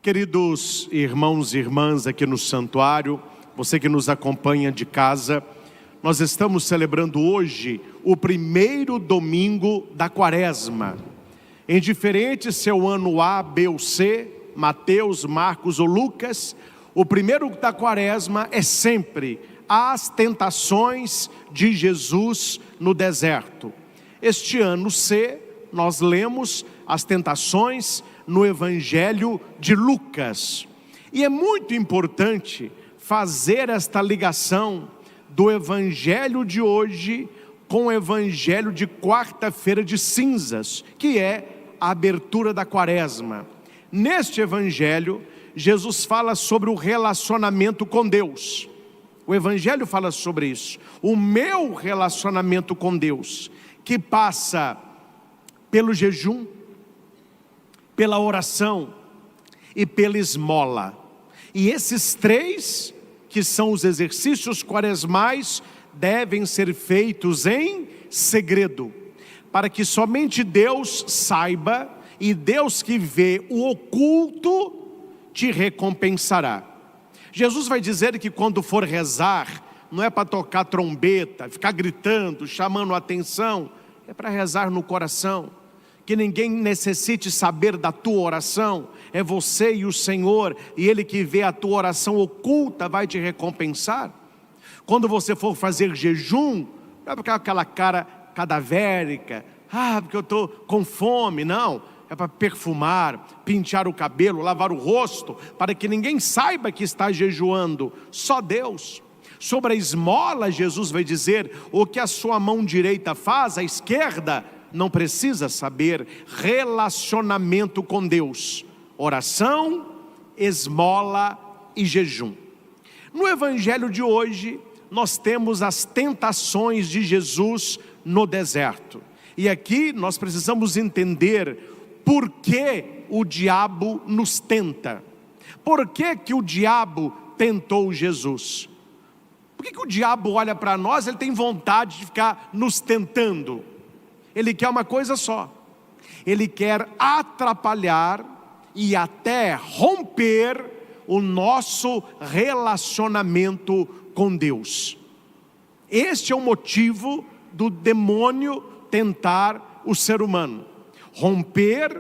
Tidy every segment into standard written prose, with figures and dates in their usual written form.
Queridos irmãos e irmãs aqui no santuário, você que nos acompanha de casa, nós estamos celebrando hoje o primeiro domingo da Quaresma. Indiferente se é o ano A, B ou C, Mateus, Marcos ou Lucas, o primeiro da Quaresma é sempre as tentações de Jesus no deserto. Este ano C, nós lemos as tentações no Evangelho de Lucas. E é muito importante fazer esta ligação do Evangelho de hoje com o Evangelho de quarta-feira de cinzas, que é a abertura da Quaresma. Neste Evangelho, Jesus fala sobre o relacionamento com Deus. O Evangelho fala sobre isso. O meu relacionamento com Deus, que passa pelo jejum, pela oração e pela esmola. E esses três, que são os exercícios quaresmais, devem ser feitos em segredo, para que somente Deus saiba, e Deus que vê o oculto te recompensará. Jesus vai dizer que quando for rezar, não é para tocar trombeta, ficar gritando, chamando a atenção, é para rezar no coração. Que ninguém necessite saber da tua oração, é você e o Senhor, e Ele que vê a tua oração oculta vai te recompensar. Quando você for fazer jejum, não é ficar com aquela cara cadavérica, porque eu estou com fome, não, é para perfumar, pentear o cabelo, lavar o rosto, para que ninguém saiba que está jejuando, só Deus. Sobre a esmola, Jesus vai dizer, o que a sua mão direita faz, a esquerda não precisa saber. Relacionamento com Deus, oração, esmola e jejum. No Evangelho de hoje, nós temos as tentações de Jesus no deserto. E aqui nós precisamos entender por que o diabo nos tenta. Por que o diabo tentou Jesus? Por que o diabo olha para nós, ele tem vontade de ficar nos tentando? Ele quer uma coisa só, ele quer atrapalhar e até romper o nosso relacionamento com Deus. Este é o motivo do demônio tentar o ser humano, romper,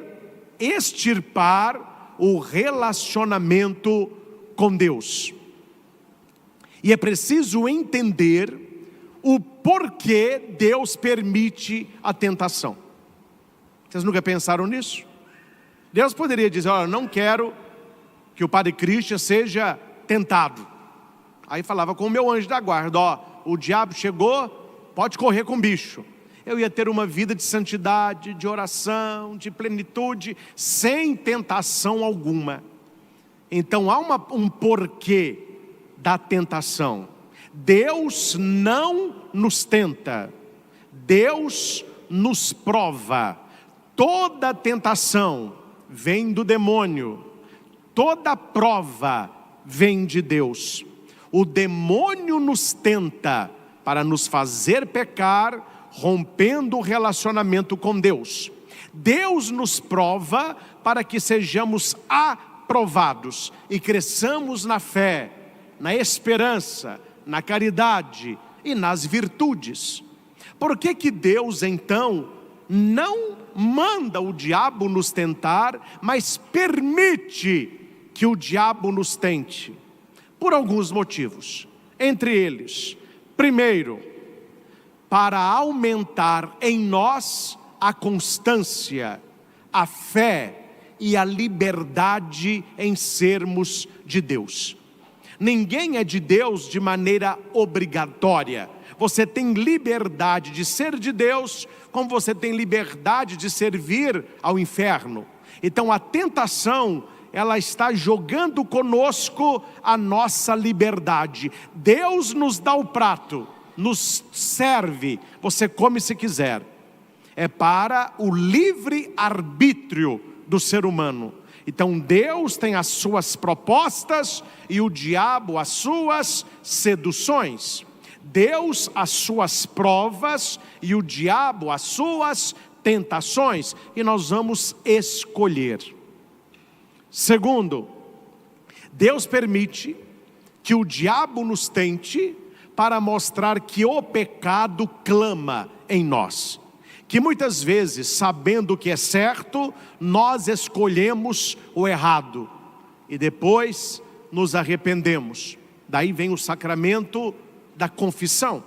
extirpar o relacionamento com Deus. E é preciso entender o porquê Deus permite a tentação. Vocês nunca pensaram nisso? Deus poderia dizer, olha, não quero que o Padre Christian seja tentado. Aí falava com o meu anjo da guarda, o diabo chegou, pode correr com o bicho. Eu ia ter uma vida de santidade, de oração, de plenitude, sem tentação alguma. Então há um porquê da tentação. Deus não nos tenta, Deus nos prova. Toda tentação vem do demônio, toda prova vem de Deus. O demônio nos tenta para nos fazer pecar, rompendo o relacionamento com Deus. Deus nos prova para que sejamos aprovados e cresçamos na fé, na esperança, na caridade e nas virtudes. Por que Deus então não manda o diabo nos tentar, mas permite que o diabo nos tente? Por alguns motivos. Entre eles, primeiro, para aumentar em nós a constância, a fé e a liberdade em sermos de Deus. Ninguém é de Deus de maneira obrigatória. Você tem liberdade de ser de Deus, como você tem liberdade de servir ao inferno. Então a tentação, ela está jogando conosco a nossa liberdade. Deus nos dá o prato, nos serve, você come se quiser. É para o livre arbítrio do ser humano. Então Deus tem as suas propostas e o diabo as suas seduções. Deus as suas provas e o diabo as suas tentações. E nós vamos escolher. Segundo, Deus permite que o diabo nos tente para mostrar que o pecado clama em nós. Que muitas vezes, sabendo o que é certo, nós escolhemos o errado e depois nos arrependemos. Daí vem o sacramento da confissão.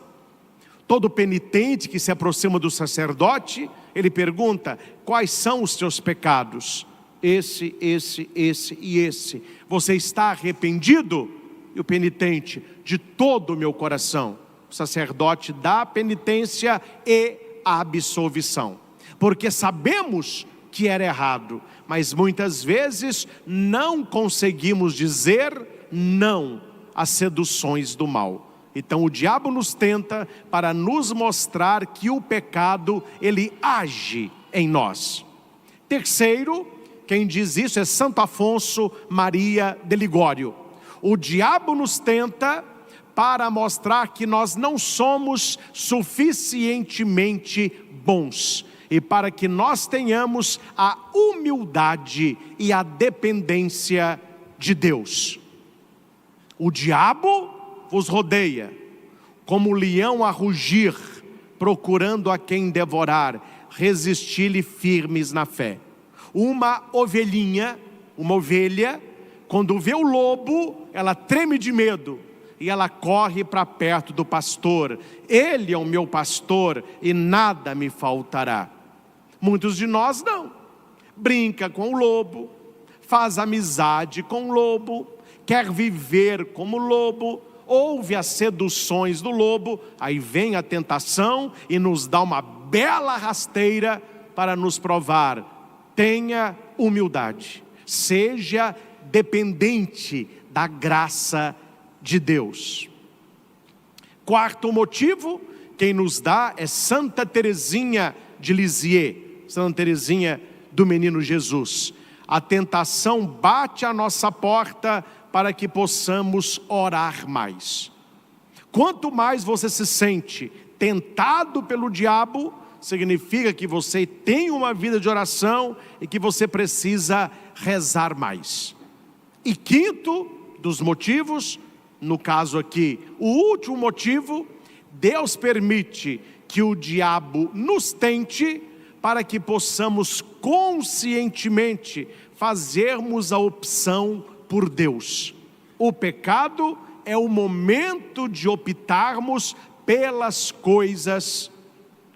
Todo penitente que se aproxima do sacerdote, ele pergunta: quais são os teus pecados? Esse e esse. Você está arrependido? E o penitente: de todo o meu coração. O sacerdote dá a penitência e a absolvição, porque sabemos que era errado, mas muitas vezes não conseguimos dizer não às seduções do mal. Então o diabo nos tenta para nos mostrar que o pecado, ele age em nós. Terceiro, quem diz isso é Santo Afonso Maria de Ligório. O diabo nos tenta para mostrar que nós não somos suficientemente bons e para que nós tenhamos a humildade e a dependência de Deus. O diabo vos rodeia, como um leão a rugir, procurando a quem devorar, resisti-lhe firmes na fé. Uma ovelha, quando vê o lobo, ela treme de medo e ela corre para perto do pastor. Ele é o meu pastor e nada me faltará. Muitos de nós não. Brinca com o lobo, faz amizade com o lobo, quer viver como lobo, ouve as seduções do lobo, aí vem a tentação e nos dá uma bela rasteira para nos provar: tenha humildade, seja dependente da graça de Deus. Quarto motivo, quem nos dá é Santa Teresinha de Lisieux, Santa Teresinha do Menino Jesus. A tentação bate à nossa porta para que possamos orar mais. Quanto mais você se sente tentado pelo diabo, significa que você tem uma vida de oração e que você precisa rezar mais. E quinto dos motivos, no caso aqui, o último motivo, Deus permite que o diabo nos tente para que possamos conscientemente fazermos a opção por Deus. O pecado é o momento de optarmos pelas coisas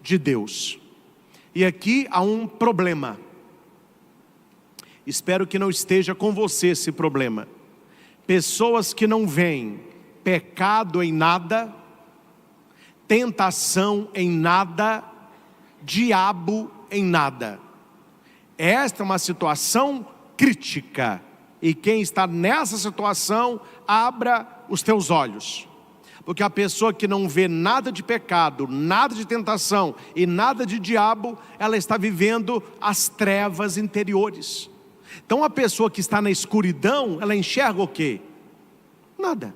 de Deus. E aqui há um problema. Espero que não esteja com você esse problema. Pessoas que não veem pecado em nada, tentação em nada, diabo em nada. Esta é uma situação crítica. E quem está nessa situação, abra os teus olhos. Porque a pessoa que não vê nada de pecado, nada de tentação e nada de diabo, ela está vivendo as trevas interiores. Então a pessoa que está na escuridão, ela enxerga o quê? Nada.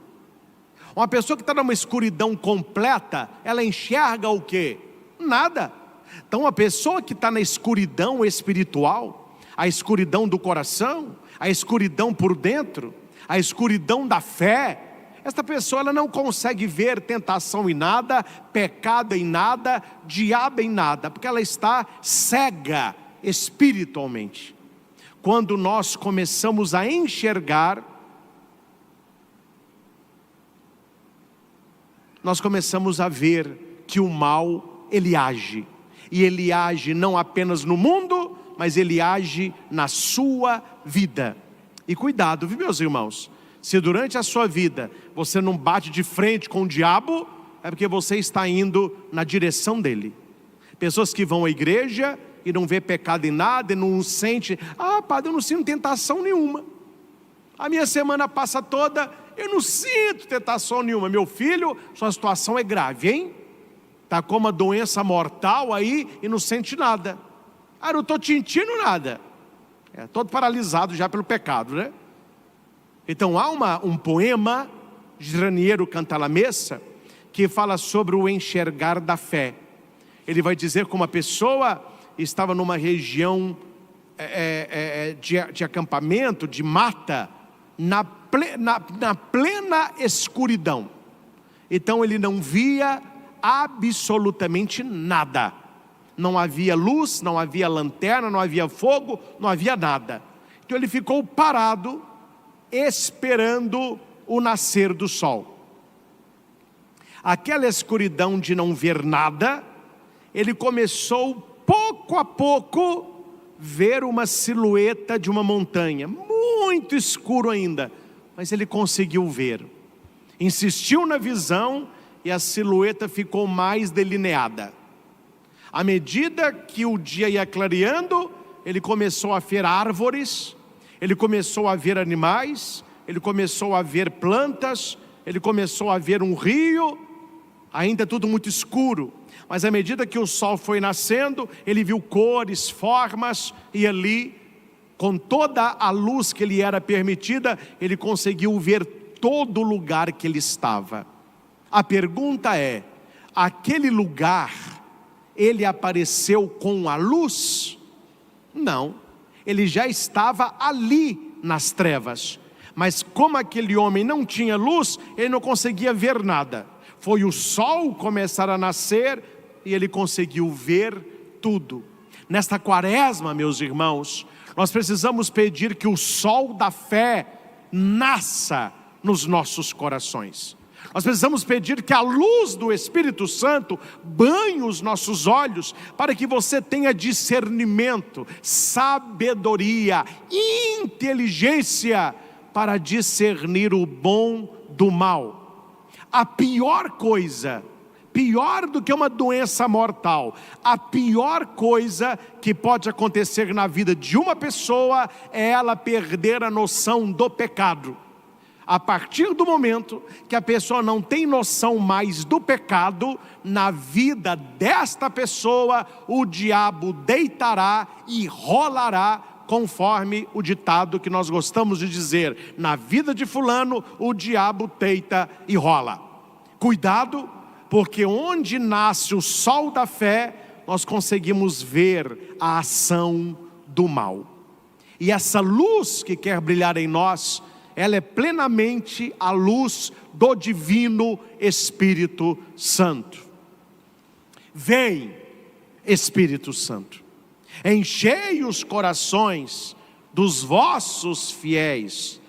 Uma pessoa que está numa escuridão completa, ela enxerga o quê? Nada. Então a pessoa que está na escuridão espiritual, a escuridão do coração, a escuridão por dentro, a escuridão da fé, esta pessoa ela não consegue ver tentação em nada, pecado em nada, diabo em nada, porque ela está cega espiritualmente. Quando nós começamos a enxergar, nós começamos a ver que o mal, ele age. E ele age não apenas no mundo, mas ele age na sua vida. E cuidado, viu, meus irmãos? Se durante a sua vida você não bate de frente com o diabo, é porque você está indo na direção dele. Pessoas que vão à igreja e não vê pecado em nada, e não sente: ah, padre, eu não sinto tentação nenhuma. A minha semana passa toda, eu não sinto tentação nenhuma. Meu filho, sua situação é grave, hein? Está com uma doença mortal aí e não sente nada. Ah, não estou sentindo nada. É todo paralisado já pelo pecado, né? Então há um poema de Raniero Cantalamessa que fala sobre o enxergar da fé. Ele vai dizer como uma pessoa estava numa região de acampamento, de mata, na plena escuridão. Então ele não via absolutamente nada. Não havia luz, não havia lanterna, não havia fogo, não havia nada. Então ele ficou parado, esperando o nascer do sol. Aquela escuridão de não ver nada, ele começou pouco a pouco ver uma silhueta de uma montanha, muito escuro ainda, mas ele conseguiu ver. Insistiu na visão e a silhueta ficou mais delineada. À medida que o dia ia clareando, ele começou a ver árvores, ele começou a ver animais, ele começou a ver plantas, ele começou a ver um rio, ainda tudo muito escuro. Mas à medida que o sol foi nascendo, ele viu cores, formas, e ali, com toda a luz que lhe era permitida, ele conseguiu ver todo o lugar que ele estava. A pergunta é, aquele lugar, ele apareceu com a luz? Não, ele já estava ali nas trevas. Mas como aquele homem não tinha luz, ele não conseguia ver nada. Foi o sol começar a nascer e ele conseguiu ver tudo. Nesta quaresma, meus irmãos, nós precisamos pedir que o sol da fé nasça nos nossos corações. Nós precisamos pedir que a luz do Espírito Santo banhe os nossos olhos, para que você tenha discernimento, sabedoria, inteligência, para discernir o bom do mal. A pior coisa, pior do que uma doença mortal, a pior coisa que pode acontecer na vida de uma pessoa é ela perder a noção do pecado. A partir do momento que a pessoa não tem noção mais do pecado, na vida desta pessoa, o diabo deitará e rolará, conforme o ditado que nós gostamos de dizer: na vida de fulano, o diabo deita e rola. Cuidado, porque onde nasce o sol da fé, nós conseguimos ver a ação do mal. E essa luz que quer brilhar em nós, ela é plenamente a luz do divino Espírito Santo. Vem, Espírito Santo, enchei os corações dos vossos fiéis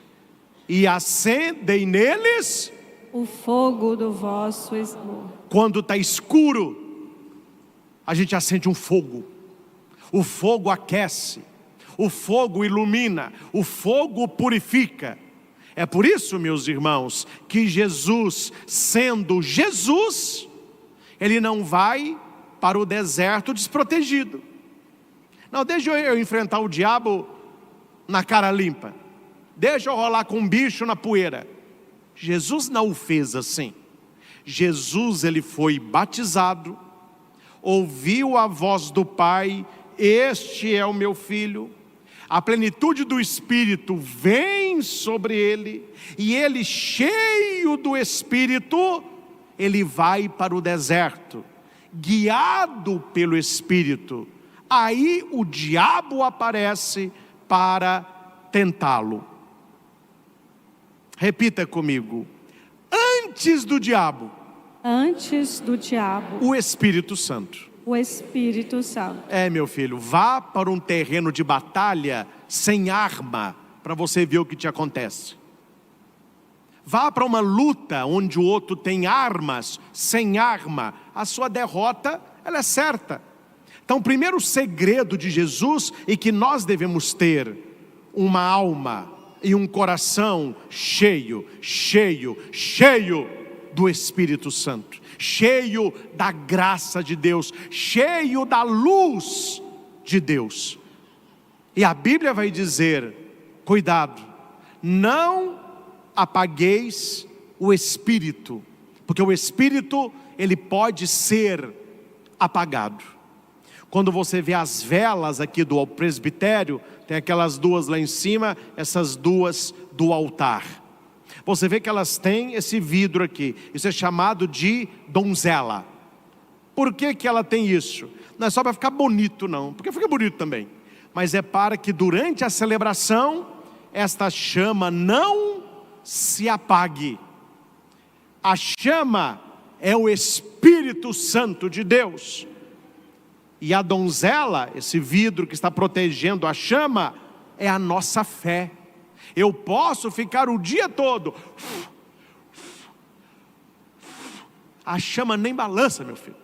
e acendei neles o fogo do vosso amor. Quando está escuro, a gente acende um fogo. O fogo aquece, o fogo ilumina, o fogo purifica. É por isso, meus irmãos, que Jesus, sendo Jesus, ele não vai para o deserto desprotegido. Não, deixa eu enfrentar o diabo na cara limpa. Deixa eu rolar com um bicho na poeira. Jesus não o fez assim. Jesus, ele foi batizado, ouviu a voz do Pai: este é o meu filho. A plenitude do Espírito vem sobre ele, e ele, cheio do Espírito, ele vai para o deserto, guiado pelo Espírito. Aí o diabo aparece para tentá-lo. Repita comigo: antes do diabo, o Espírito Santo. O Espírito Santo. É, meu filho, vá para um terreno de batalha sem arma, para você ver o que te acontece. Vá para uma luta onde o outro tem armas, sem arma, a sua derrota, ela é certa. Então, o primeiro segredo de Jesus é que nós devemos ter uma alma e um coração cheio do Espírito Santo, cheio da graça de Deus, cheio da luz de Deus. E a Bíblia vai dizer: cuidado, não apagueis o Espírito, porque o Espírito, ele pode ser apagado. Quando você vê as velas aqui do presbitério, tem aquelas duas lá em cima, essas duas do altar. Você vê que elas têm esse vidro aqui. Isso é chamado de donzela. Por que que ela tem isso? Não é só para ficar bonito não, porque fica bonito também. Mas é para que durante a celebração, esta chama não se apague. A chama é o Espírito Santo de Deus. E a donzela, esse vidro que está protegendo a chama, é a nossa fé. Eu posso ficar o dia todo, a chama nem balança, meu filho.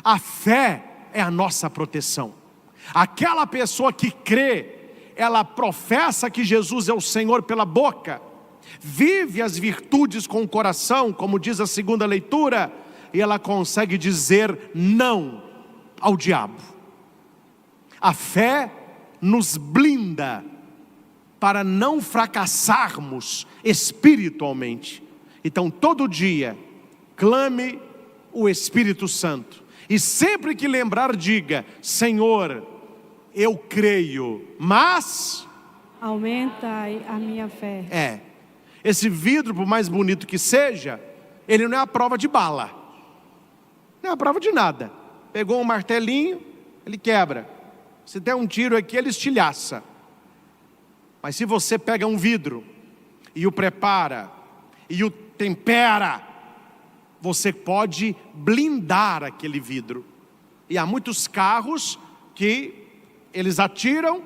A fé é a nossa proteção. Aquela pessoa que crê, ela professa que Jesus é o Senhor pela boca, vive as virtudes com o coração, como diz a segunda leitura, e ela consegue dizer não ao diabo. A fé nos blinda para não fracassarmos espiritualmente. Então todo dia clame o Espírito Santo, e sempre que lembrar diga: Senhor, eu creio, mas aumenta a minha fé. Esse vidro, por mais bonito que seja, ele não é a prova de bala, não é a prova de nada. Pegou um martelinho, ele quebra. Se der um tiro aqui, ele estilhaça. Mas se você pega um vidro e o prepara e o tempera, você pode blindar aquele vidro. E há muitos carros que eles atiram,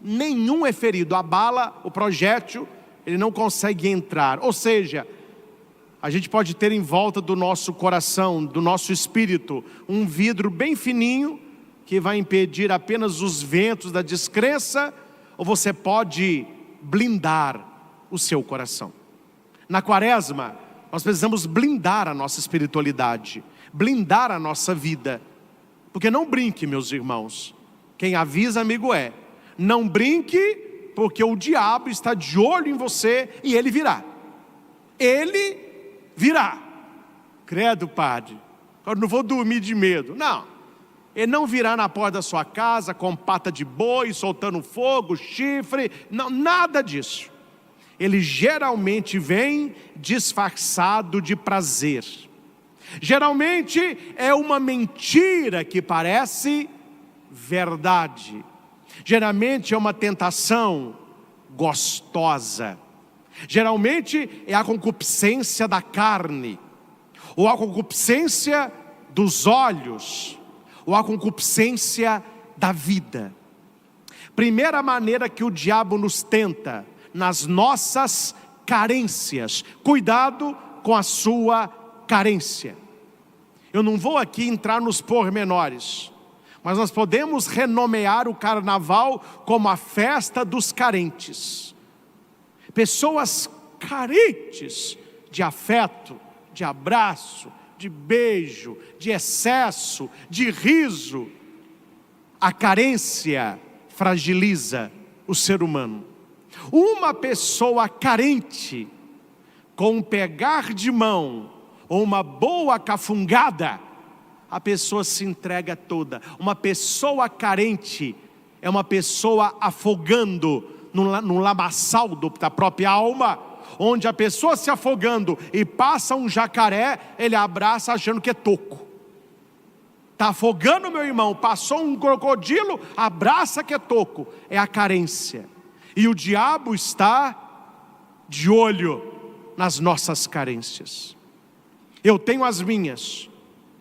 nenhum é ferido. A bala, o projétil, ele não consegue entrar. Ou seja, a gente pode ter em volta do nosso coração, do nosso espírito, um vidro bem fininho, que vai impedir apenas os ventos da descrença, ou você pode blindar o seu coração. Na quaresma, nós precisamos blindar a nossa espiritualidade, blindar a nossa vida. Porque não brinque, meus irmãos, quem avisa amigo é. Não brinque, porque o diabo está de olho em você e ele virá. Ele virá. Credo, padre, eu não vou dormir de medo. Não, ele não virá na porta da sua casa com pata de boi, soltando fogo, chifre, não, nada disso. Ele geralmente vem disfarçado de prazer. Geralmente é uma mentira que parece verdade. Geralmente é uma tentação gostosa. Geralmente é a concupiscência da carne, ou a concupiscência dos olhos, ou a concupiscência da vida. Primeira maneira que o diabo nos tenta, nas nossas carências. Cuidado com a sua carência. Eu não vou aqui entrar nos pormenores, mas nós podemos renomear o carnaval como a festa dos carentes. Pessoas carentes de afeto, de abraço, de beijo, de excesso, de riso. A carência fragiliza o ser humano. Uma pessoa carente, com um pegar de mão ou uma boa cafungada, a pessoa se entrega toda. Uma pessoa carente é uma pessoa afogando num lamaçal da própria alma, onde a pessoa se afogando e passa um jacaré, ele abraça achando que é toco. Está afogando, meu irmão, passou um crocodilo, abraça que é toco. É a carência. E o diabo está de olho nas nossas carências. Eu tenho as minhas,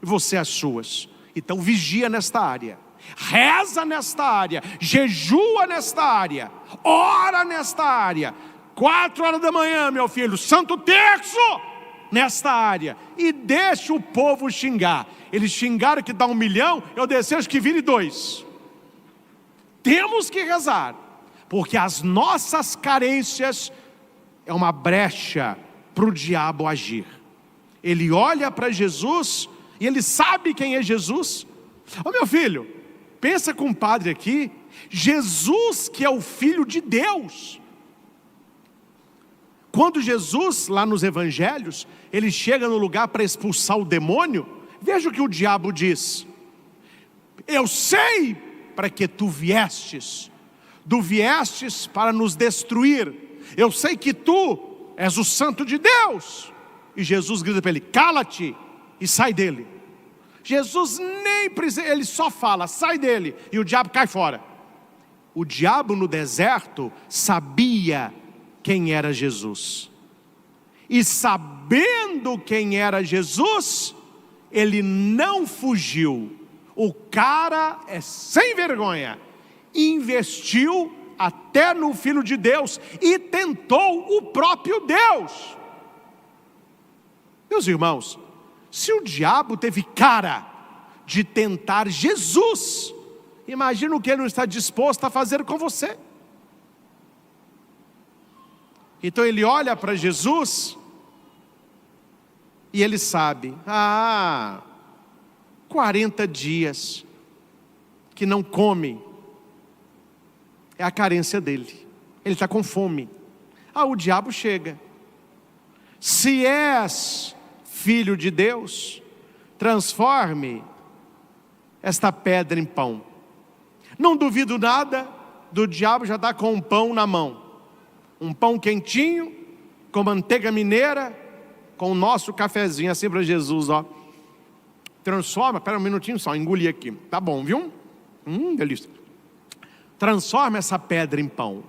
e você as suas. Então vigia nesta área, reza nesta área, jejua nesta área, ora nesta área. 4 horas da manhã, meu filho, Santo Terço, nesta área. E deixa o povo xingar. Eles xingaram que dá 1 milhão, eu desejo que vire 2. Temos que rezar, porque as nossas carências é uma brecha para o diabo agir. Ele olha para Jesus e ele sabe quem é Jesus. Ô meu filho, pensa com o padre aqui, Jesus que é o Filho de Deus. Quando Jesus, lá nos evangelhos, ele chega no lugar para expulsar o demônio, veja o que o diabo diz: eu sei para que tu viestes para nos destruir, eu sei que tu és o Santo de Deus. E Jesus grita para ele: cala-te e sai dele. Jesus nem precisa, ele só fala: sai dele, e o diabo cai fora. O diabo no deserto sabia quem era Jesus. E sabendo quem era Jesus, ele não fugiu. O cara é sem vergonha. Investiu até no Filho de Deus e tentou o próprio Deus. Meus irmãos, se o diabo teve cara de tentar Jesus, imagina o que ele não está disposto a fazer com você. Então ele olha para Jesus e ele sabe, 40 dias que não come, é a carência dele, ele está com fome. O diabo chega, se és filho de Deus, transforme esta pedra em pão. Não duvido nada do diabo já estar com um pão na mão, um pão quentinho, com manteiga mineira, com o nosso cafezinho, assim para Jesus, ó. Transforma, espera um minutinho só, engoli aqui, tá bom, viu? Delícia. Transforma essa pedra em pão.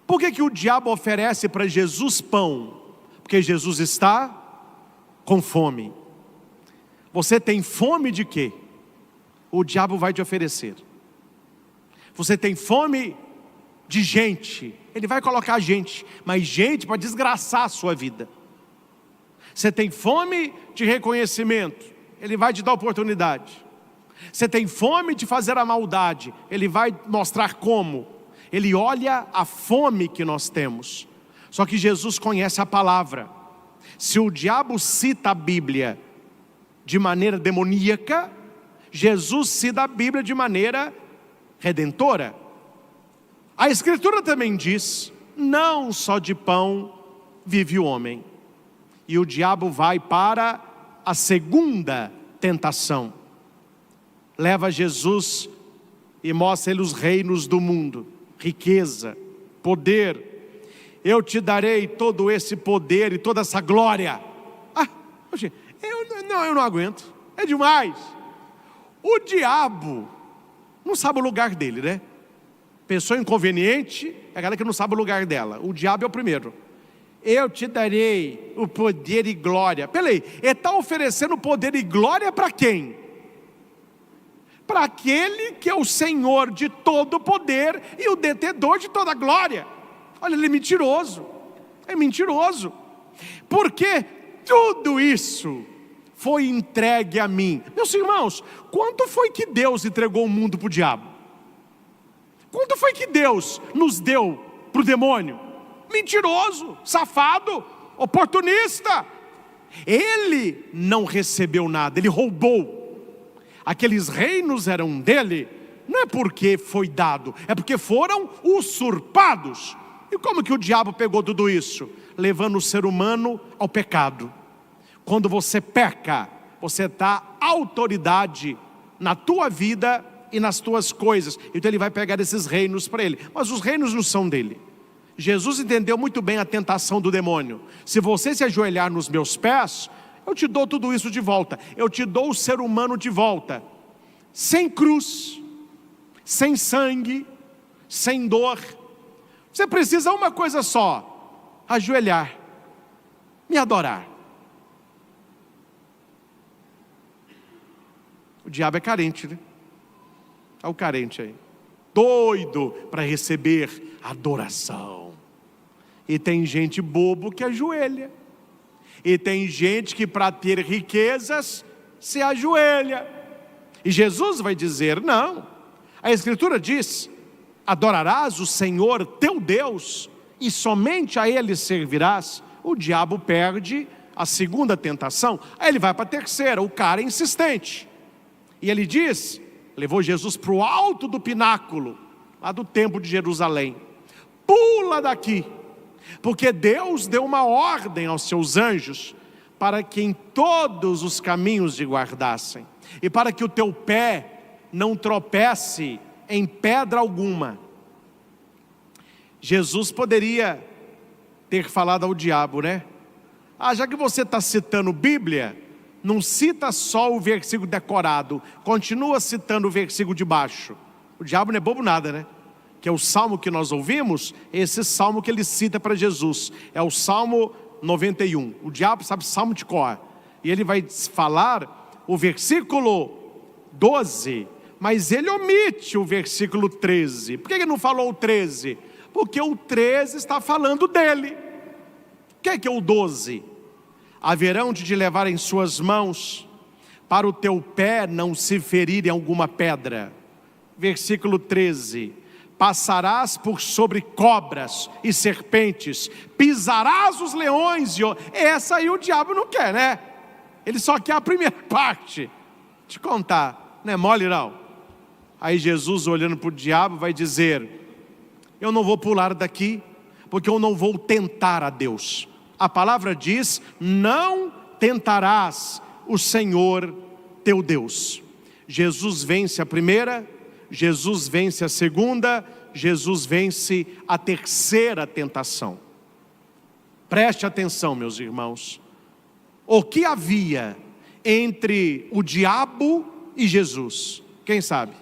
Por que o diabo oferece para Jesus pão? Porque Jesus está com fome. Você tem fome de quê? O diabo vai te oferecer. Você tem fome de gente, ele vai colocar gente, mas gente para desgraçar a sua vida. Você tem fome de reconhecimento, ele vai te dar oportunidade. Você tem fome de fazer a maldade, ele vai mostrar como. Ele olha a fome que nós temos. Só que Jesus conhece a palavra. Se o diabo cita a Bíblia de maneira demoníaca, Jesus cita a Bíblia de maneira redentora. A Escritura também diz, não só de pão vive o homem. E o diabo vai para a segunda tentação. Leva Jesus e mostra ele os reinos do mundo, riqueza, poder. Eu te darei todo esse poder e toda essa glória. Eu não aguento, é demais. O diabo não sabe o lugar dele, né? Pessoa inconveniente é aquela que não sabe o lugar dela. O diabo é o primeiro. Eu te darei o poder e glória. Peraí, ele está oferecendo poder e glória para quem? Para aquele que é o Senhor de todo o poder e o detentor de toda a glória. Olha, ele é mentiroso. É mentiroso. Porque tudo isso foi entregue a mim. Meus irmãos, quanto foi que Deus entregou o mundo para o diabo? Quanto foi que Deus nos deu para o demônio? Mentiroso, safado, oportunista. Ele não recebeu nada, ele roubou. Aqueles reinos eram dele, não é porque foi dado, é porque foram usurpados. E como que o diabo pegou tudo isso? Levando o ser humano ao pecado. Quando você peca, você dá autoridade na tua vida e nas tuas coisas. Então ele vai pegar esses reinos para ele. Mas os reinos não são dele. Jesus entendeu muito bem a tentação do demônio. Se você se ajoelhar nos meus pés, eu te dou tudo isso de volta. Eu te dou o ser humano de volta. Sem cruz, sem sangue, sem dor. Você precisa uma coisa só: ajoelhar, me adorar. O diabo é carente, né? Olha o carente aí, doido para receber adoração. E tem gente bobo que ajoelha. E tem gente que para ter riquezas se ajoelha. E Jesus vai dizer, não. A Escritura diz, adorarás o Senhor teu Deus e somente a Ele servirás. O diabo perde a segunda tentação, aí ele vai para a terceira, o cara é insistente. E ele diz, levou Jesus para o alto do pináculo, lá do templo de Jerusalém. Pula daqui, porque Deus deu uma ordem aos seus anjos, para que em todos os caminhos te guardassem, e para que o teu pé não tropece em pedra alguma. Jesus poderia ter falado ao diabo, né? Já que você está citando Bíblia, não cita só o versículo decorado, continua citando o versículo de baixo. O diabo não é bobo nada, né? que é o salmo que nós ouvimos, esse salmo que ele cita para Jesus, é o Salmo 91. O diabo sabe salmo de cor, e ele vai falar o versículo 12, mas ele omite o versículo 13. Por que ele não falou o 13? Porque o 13 está falando dele. O que é o 12? Haverão de te levar em suas mãos, para o teu pé não se ferir em alguma pedra. Versículo 13: passarás por sobre cobras e serpentes, pisarás os leões. Essa aí o diabo não quer, né? Ele só quer a primeira parte. Te contar, não é mole não. Aí Jesus, olhando para o diabo, vai dizer: eu não vou pular daqui, porque eu não vou tentar a Deus. A palavra diz: não tentarás o Senhor teu Deus. Jesus vence a primeira, Jesus vence a segunda, Jesus vence a terceira tentação. Preste atenção, meus irmãos. O que havia entre o diabo e Jesus? Quem sabe?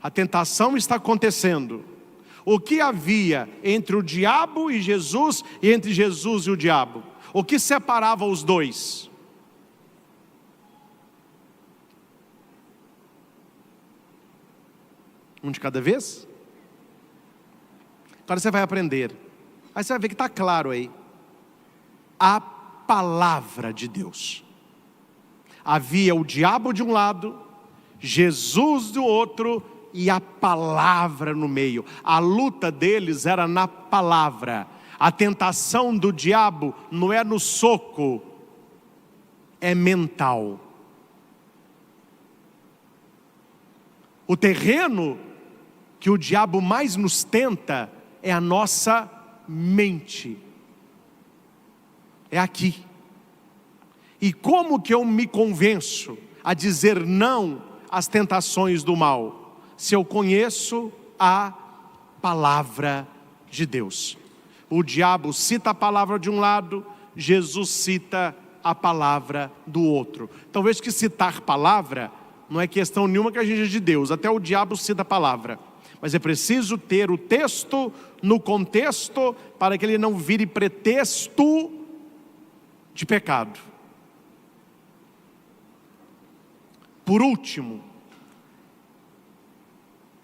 A tentação está acontecendo. O que havia entre o diabo e Jesus, e entre Jesus e o diabo? O que separava os dois? Um de cada vez? Agora você vai aprender. Aí você vai ver que está claro aí. A palavra de Deus. Havia o diabo de um lado, Jesus do outro, e a palavra no meio. A luta deles era na palavra. A tentação do diabo não é no soco, é mental. O terreno que o diabo mais nos tenta é a nossa mente. É aqui. E como que eu me convenço a dizer não às tentações do mal? Se eu conheço a palavra de Deus. O diabo cita a palavra de um lado, Jesus cita a palavra do outro. Então veja que citar palavra não é questão nenhuma que a gente é de Deus. Até o diabo cita a palavra. Mas é preciso ter o texto no contexto para que ele não vire pretexto de pecado. Por último,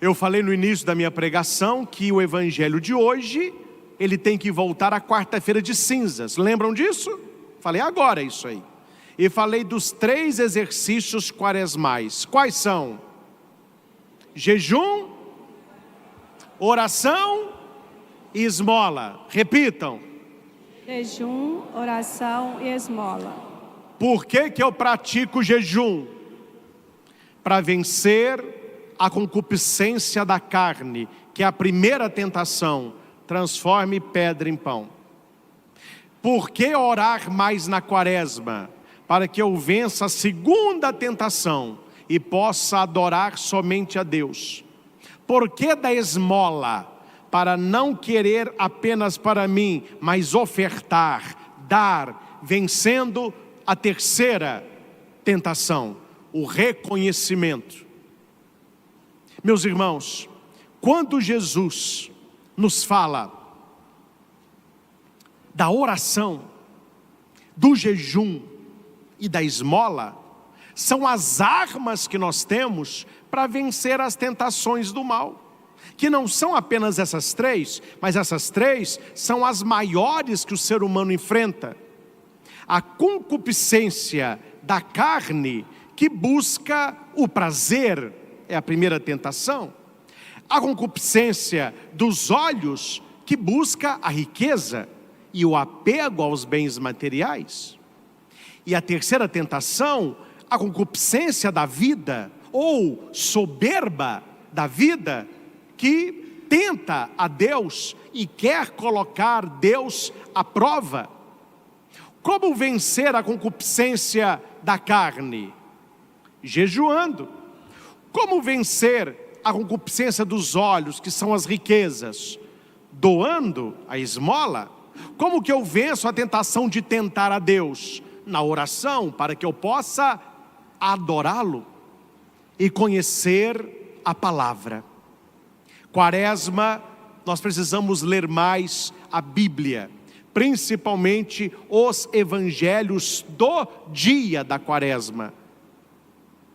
eu falei no início da minha pregação que o evangelho de hoje, ele tem que voltar à quarta-feira de cinzas. Lembram disso? Falei agora isso aí. E falei dos 3 exercícios quaresmais. Quais são? Jejum, oração e esmola. Repitam. Jejum, oração e esmola. Por que eu pratico jejum? Para vencer a concupiscência da carne, que é a primeira tentação. Transforme pedra em pão. Por que orar mais na quaresma? Para que eu vença a segunda tentação e possa adorar somente a Deus. Por que da esmola? Para não querer apenas para mim, mas ofertar, dar, vencendo a terceira tentação, o reconhecimento. Meus irmãos, quando Jesus nos fala da oração, do jejum e da esmola, são as armas que nós temos para vencer as tentações do mal. Que não são apenas essas 3, mas essas 3 são as maiores que o ser humano enfrenta. A concupiscência da carne que busca o prazer, é a primeira tentação. A concupiscência dos olhos que busca a riqueza e o apego aos bens materiais. E a terceira tentação, a concupiscência da vida ou soberba da vida, que tenta a Deus e quer colocar Deus à prova. Como vencer a concupiscência da carne? Jejuando. Como vencer a concupiscência dos olhos, que são as riquezas? Doando a esmola. Como que eu venço a tentação de tentar a Deus? Na oração, para que eu possa adorá-lo. e conhecer a palavra. Quaresma, nós precisamos ler mais a Bíblia, principalmente os evangelhos do dia da quaresma.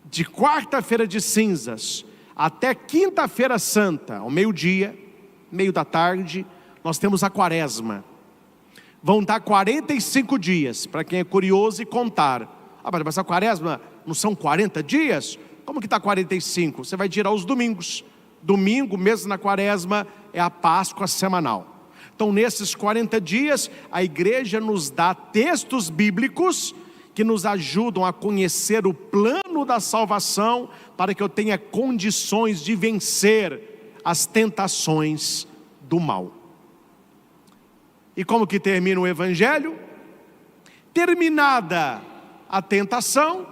De quarta-feira de cinzas até quinta-feira santa, ao meio-dia, meio da tarde, nós temos a quaresma. Vão dar 45 dias, para quem é curioso e contar. Mas a quaresma não são 40 dias? Como que está 45? Você vai tirar os domingos. Domingo, mesmo na quaresma, é a Páscoa semanal. Então, nesses 40 dias, a igreja nos dá textos bíblicos que nos ajudam a conhecer o plano da salvação, para que eu tenha condições de vencer as tentações do mal. E como que termina o evangelho? Terminada a tentação,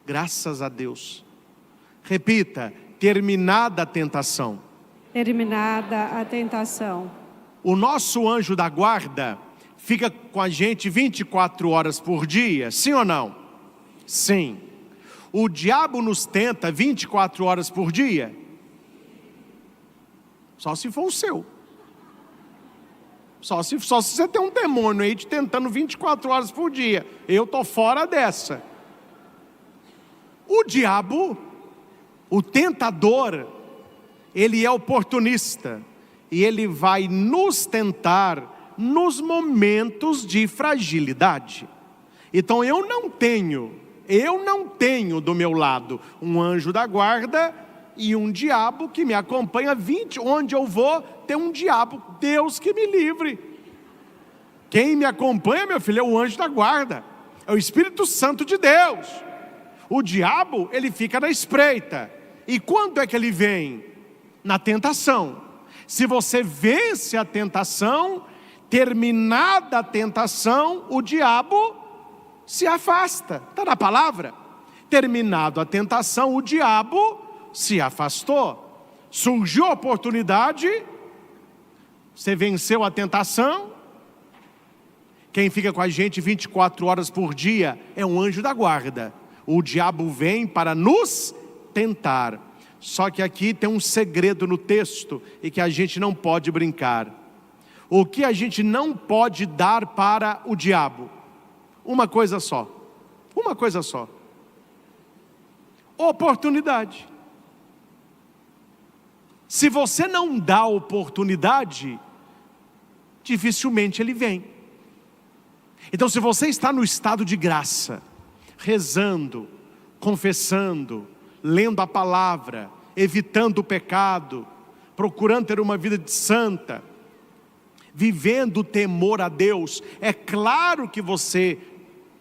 graças a Deus. Repita, terminada a tentação. Terminada a tentação. O nosso anjo da guarda fica com a gente 24 horas por dia, sim ou não? Sim. O diabo nos tenta 24 horas por dia? Só se for o seu. Só se você tem um demônio aí te tentando 24 horas por dia. Eu estou fora dessa. O diabo, o tentador, ele é oportunista. E ele vai nos tentar nos momentos de fragilidade. Então eu não tenho do meu lado um anjo da guarda e um diabo que me acompanha onde eu vou, tem um diabo. Deus que me livre. Quem me acompanha, meu filho, é o anjo da guarda, é o Espírito Santo de Deus. O diabo, ele fica na espreita. E quando é que ele vem? Na tentação. Se você vence a tentação, terminada a tentação, o diabo se afasta. Está na palavra? Terminado a tentação, o diabo se afastou. Surgiu a oportunidade, você venceu a tentação. Quem fica com a gente 24 horas por dia é um anjo da guarda. O diabo vem para nos tentar. Só que aqui tem um segredo no texto e que a gente não pode brincar. O que a gente não pode dar para o diabo? Uma coisa só. Uma coisa só. Oportunidade. Se você não dá oportunidade, dificilmente ele vem. Então, se você está no estado de graça, rezando, confessando, lendo a palavra, evitando o pecado, procurando ter uma vida santa, vivendo o temor a Deus, é claro que você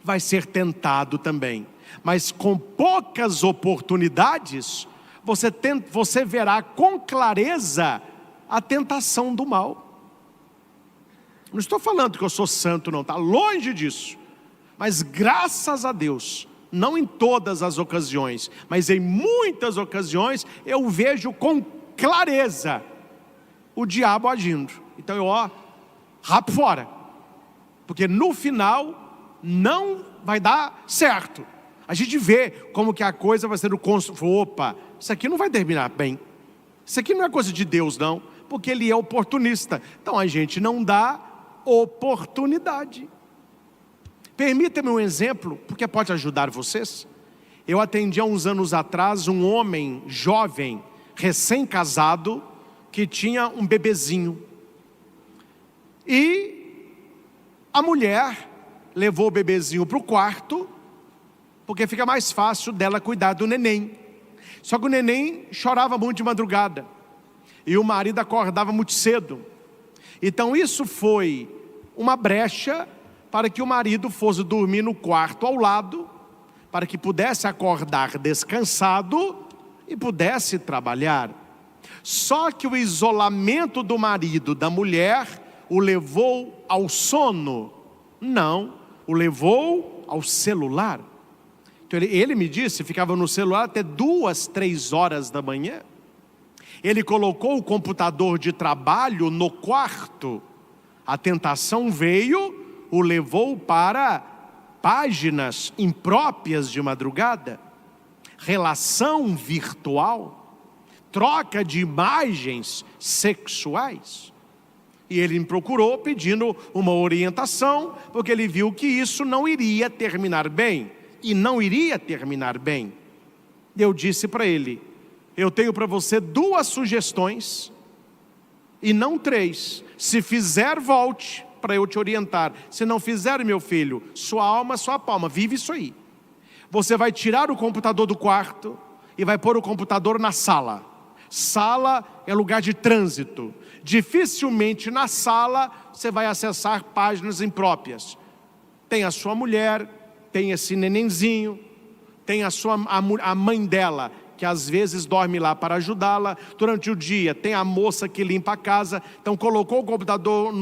vai ser tentado também. Mas com poucas oportunidades, você verá com clareza a tentação do mal. Não estou falando que eu sou santo não, está longe disso. Mas graças a Deus, não em todas as ocasiões, mas em muitas ocasiões, eu vejo com clareza o diabo agindo. Então eu rapo fora. Porque no final, não vai dar certo. A gente vê como que a coisa vai ser opa, isso aqui não vai terminar bem. Isso aqui não é coisa de Deus não, porque ele é oportunista. Então a gente não dá oportunidade. Permita-me um exemplo, porque pode ajudar vocês. Eu atendi há uns anos atrás um homem jovem, recém-casado, que tinha um bebezinho. E a mulher levou o bebezinho para o quarto, porque fica mais fácil dela cuidar do neném. Só que o neném chorava muito de madrugada, e o marido acordava muito cedo. Então isso foi uma brecha para que o marido fosse dormir no quarto ao lado, para que pudesse acordar descansado e pudesse trabalhar. Só que o isolamento do marido, da mulher, o levou ao sono? Não, o levou ao celular. Então ele me disse, ficava no celular até 2, 3 horas da manhã. Ele colocou o computador de trabalho no quarto. A tentação veio, o levou para páginas impróprias de madrugada. relação virtual, troca de imagens sexuais. E ele me procurou pedindo uma orientação, porque ele viu que isso não iria terminar bem. E não iria terminar bem. Eu disse para ele: eu tenho para você 2 sugestões, e não 3. Se fizer, volte para eu te orientar. Se não fizer, meu filho, sua alma, sua palma, vive isso aí. Você vai tirar o computador do quarto e vai pôr o computador na sala. Sala é lugar de trânsito. Dificilmente na sala você vai acessar páginas impróprias. Tem a sua mulher, tem esse nenenzinho, tem a mãe dela, que às vezes dorme lá para ajudá-la. Durante o dia tem a moça que limpa a casa. Então colocou o computador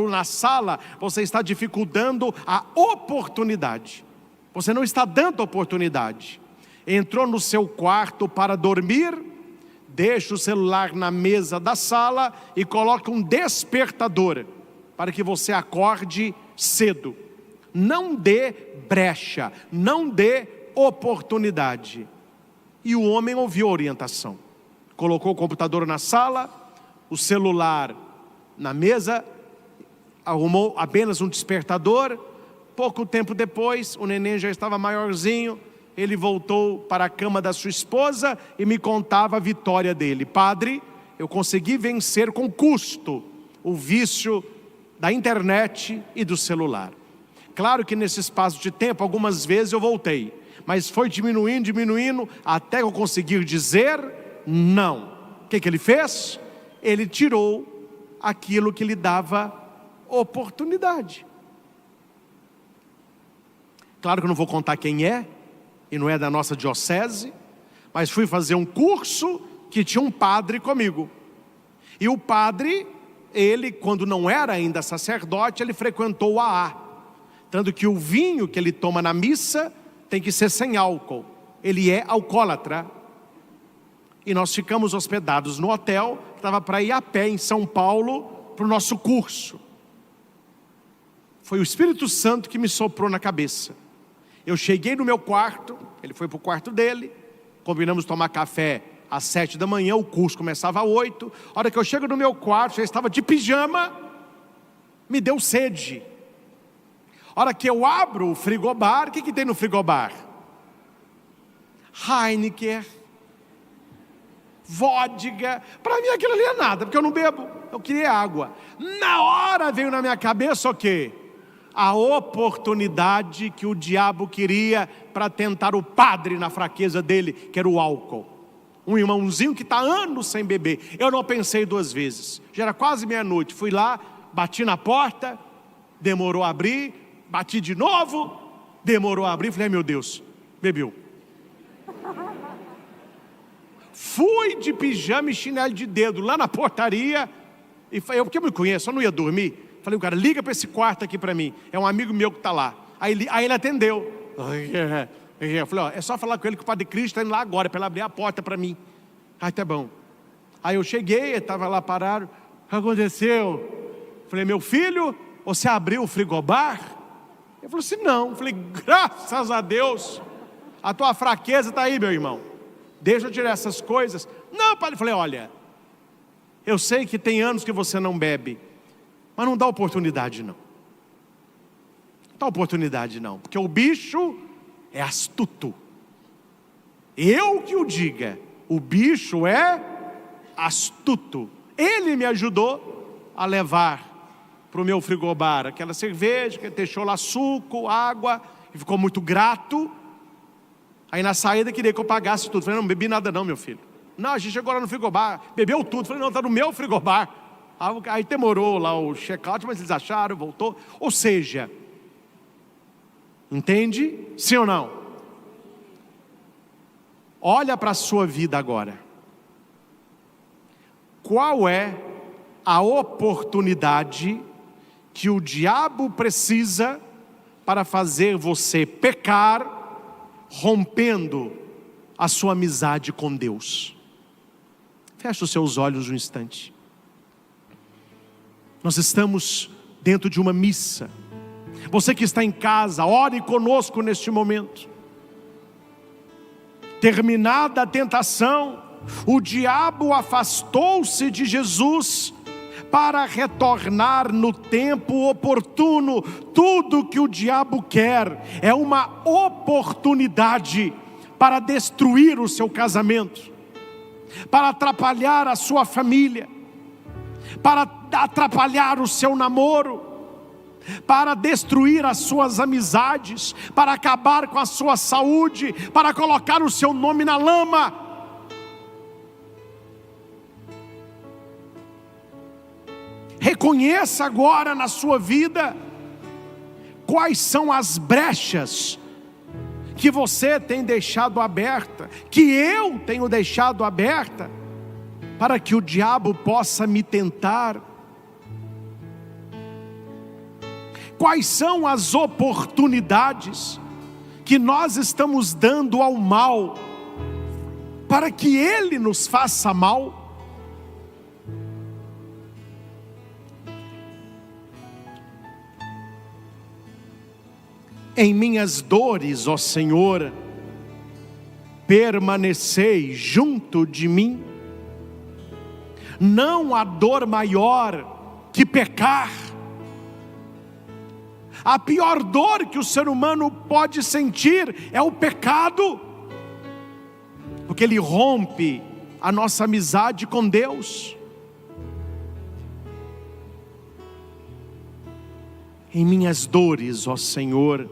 na sala, você está dificultando a oportunidade. Você não está dando oportunidade. Entrou no seu quarto para dormir, deixa o celular na mesa da sala e coloca um despertador para que você acorde cedo. Não dê brecha, não dê oportunidade. E o homem ouviu a orientação. Colocou o computador na sala, o celular na mesa, arrumou apenas um despertador. Pouco tempo depois, o neném já estava maiorzinho. Ele voltou para a cama da sua esposa e me contava a vitória dele. Padre, eu consegui vencer com custo o vício da internet e do celular. Claro que nesse espaço de tempo, algumas vezes eu voltei, mas foi diminuindo, até eu conseguir dizer não. O que ele fez? Ele tirou aquilo que lhe dava oportunidade. Claro que eu não vou contar quem é, e não é da nossa diocese, mas fui fazer um curso que tinha um padre comigo. E o padre, ele, quando não era ainda sacerdote, ele frequentou o AA. Tanto que o vinho que ele toma na missa tem que ser sem álcool. Ele é alcoólatra. E nós ficamos hospedados no hotel, estava para ir a pé em São Paulo para o nosso curso. Foi o Espírito Santo que me soprou na cabeça. Eu cheguei no meu quarto, ele foi para o quarto dele, combinamos tomar café às 7 da manhã, o curso começava às 8. A hora que eu chego no meu quarto, já estava de pijama, me deu sede. A hora que eu abro o frigobar, o que tem no frigobar? Heineken, vodka. Para mim aquilo ali é nada, porque eu não bebo, eu queria água. Na hora veio na minha cabeça o quê? A oportunidade que o diabo queria para tentar o padre na fraqueza dele, que era o álcool. Um irmãozinho que está anos sem beber. Eu não pensei 2 vezes. Já era quase meia-noite. Fui lá, bati na porta, demorou a abrir, bati de novo, demorou a abrir. Falei, meu Deus, bebeu. Fui de pijama e chinelo de dedo lá na portaria. E eu, porque eu me conheço, eu não ia dormir. Falei, o cara, liga para esse quarto aqui para mim. É um amigo meu que está lá. Aí ele atendeu. Eu falei, ó, é só falar com ele que o Padre Cristo está indo lá agora, para ele abrir a porta para mim. Aí tá bom. Aí eu cheguei, estava lá parado. O que aconteceu? Falei, meu filho, você abriu o frigobar? Ele falou assim, não. Falei, graças a Deus, a tua fraqueza está aí, meu irmão. Deixa eu tirar essas coisas. Não, padre. Falei, olha, eu sei que tem anos que você não bebe, mas não dá oportunidade não. Não dá oportunidade não, porque o bicho é astuto. Eu que o diga, o bicho é astuto. Ele me ajudou a levar para o meu frigobar aquela cerveja, que deixou lá suco, água, e ficou muito grato. Aí na saída queria que eu pagasse tudo. Falei, não bebi nada não, meu filho. Não, a gente chegou lá no frigobar, bebeu tudo. Falei, não, está no meu frigobar. Aí demorou lá o check-out, mas eles acharam, voltou. Ou seja, entende? Sim ou não? Olha para a sua vida agora. Qual é a oportunidade que o diabo precisa para fazer você pecar, rompendo a sua amizade com Deus? Feche os seus olhos um instante. Nós estamos dentro de uma missa. Você que está em casa, ore conosco neste momento. Terminada a tentação, o diabo afastou-se de Jesus para retornar no tempo oportuno. Tudo que o diabo quer é uma oportunidade para destruir o seu casamento, para atrapalhar a sua família, para atrapalhar o seu namoro, para destruir as suas amizades, para acabar com a sua saúde, para colocar o seu nome na lama. Reconheça agora na sua vida quais são as brechas que você tem deixado aberta, que eu tenho deixado aberta, para que o diabo possa me tentar. Quais são as oportunidades que nós estamos dando ao mal, para que ele nos faça mal? Em minhas dores, ó Senhor, permanecei junto de mim. Não há dor maior que pecar. A pior dor que o ser humano pode sentir é o pecado, porque ele rompe a nossa amizade com Deus. Em minhas dores, ó Senhor,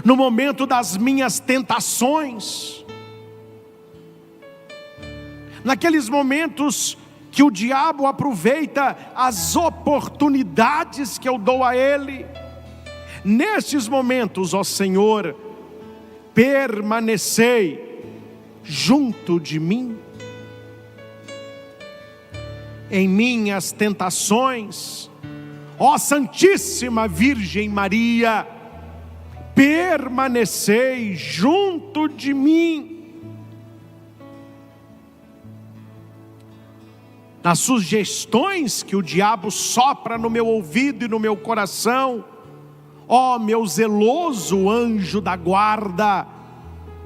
no momento das minhas tentações, naqueles momentos que o diabo aproveita as oportunidades que eu dou a ele, nestes momentos, ó Senhor, permanecei junto de mim. Em minhas tentações, ó Santíssima Virgem Maria, permanecei junto de mim. Nas sugestões que o diabo sopra no meu ouvido e no meu coração, ó meu zeloso anjo da guarda,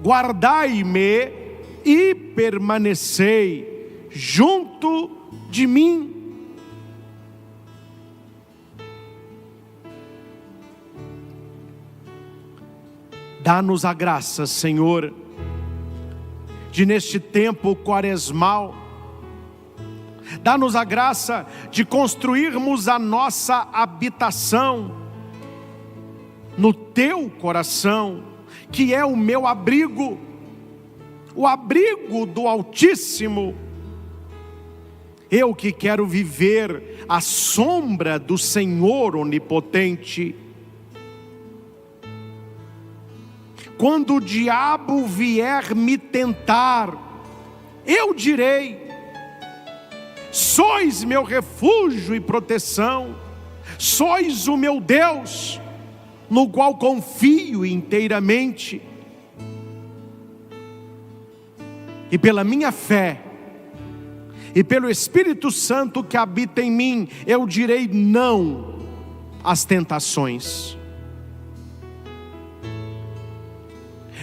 guardai-me e permanecei junto de mim. Dá-nos a graça, Senhor, de neste tempo quaresmal, dá-nos a graça de construirmos a nossa habitação no Teu coração, que é o meu abrigo, o abrigo do Altíssimo. Eu que quero viver à sombra do Senhor Onipotente. Quando o diabo vier me tentar, eu direi: sois meu refúgio e proteção, sois o meu Deus, no qual confio inteiramente. E pela minha fé, e pelo Espírito Santo que habita em mim, eu direi não às tentações.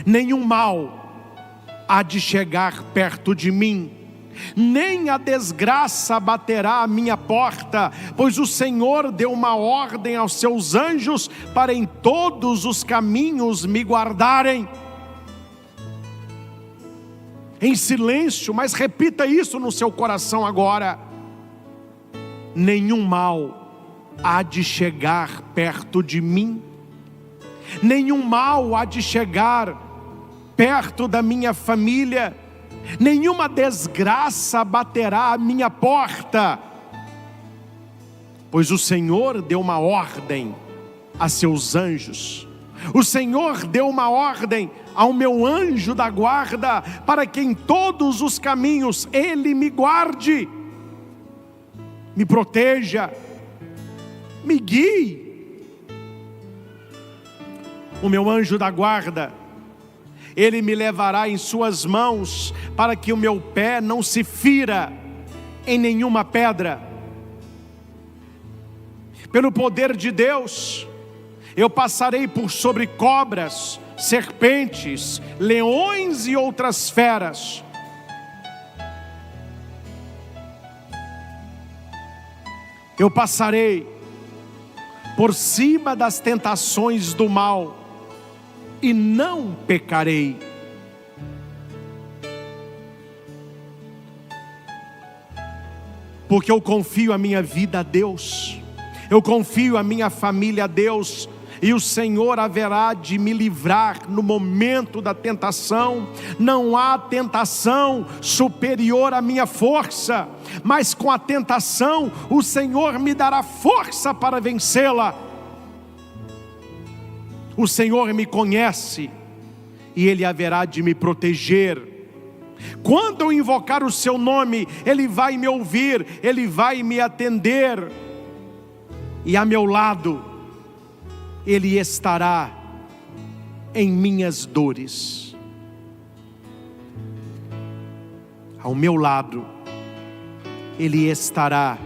Nenhum mal há de chegar perto de mim, nem a desgraça baterá à minha porta, pois o Senhor deu uma ordem aos seus anjos para em todos os caminhos me guardarem. Em silêncio, mas repita isso no seu coração agora: nenhum mal há de chegar perto de mim, nenhum mal há de chegar perto da minha família, nenhuma desgraça baterá à minha porta, pois o Senhor deu uma ordem a seus anjos. O Senhor deu uma ordem ao meu anjo da guarda, para que em todos os caminhos Ele me guarde, me proteja, me guie. O meu anjo da guarda, Ele me levará em suas mãos, para que o meu pé não se fira em nenhuma pedra. Pelo poder de Deus, eu passarei por sobre cobras, serpentes, leões e outras feras. Eu passarei por cima das tentações do mal e não pecarei. Porque eu confio a minha vida a Deus, eu confio a minha família a Deus, e o Senhor haverá de me livrar no momento da tentação. Não há tentação superior à minha força, mas com a tentação o Senhor me dará força para vencê-la. O Senhor me conhece e Ele haverá de me proteger. Quando eu invocar o seu nome, Ele vai me ouvir, Ele vai me atender, e a meu lado Ele estará em minhas dores. Ao meu lado Ele estará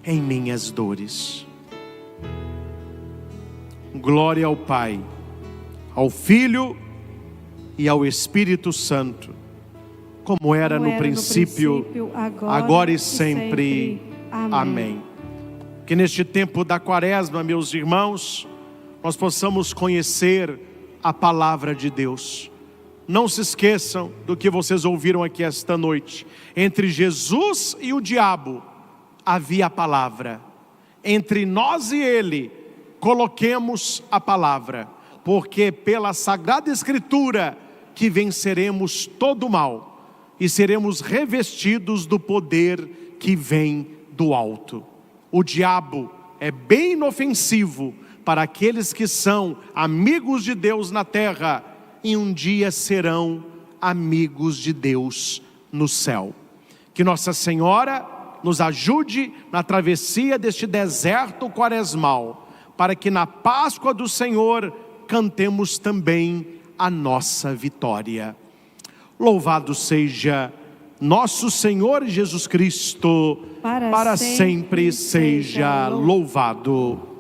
em minhas dores. Glória ao Pai, ao Filho e ao Espírito Santo, como era no princípio, agora e sempre. Amém. Que neste tempo da quaresma, meus irmãos, nós possamos conhecer a palavra de Deus. Não se esqueçam do que vocês ouviram aqui esta noite. Entre Jesus e o diabo havia a palavra. Entre nós e ele, coloquemos a palavra, porque pela Sagrada Escritura que venceremos todo o mal e seremos revestidos do poder que vem do alto. O diabo é bem inofensivo para aqueles que são amigos de Deus na terra, e um dia serão amigos de Deus no céu. Que Nossa Senhora nos ajude na travessia deste deserto quaresmal, para que na Páscoa do Senhor cantemos também a nossa vitória. Louvado seja nosso Senhor Jesus Cristo, para sempre seja louvado.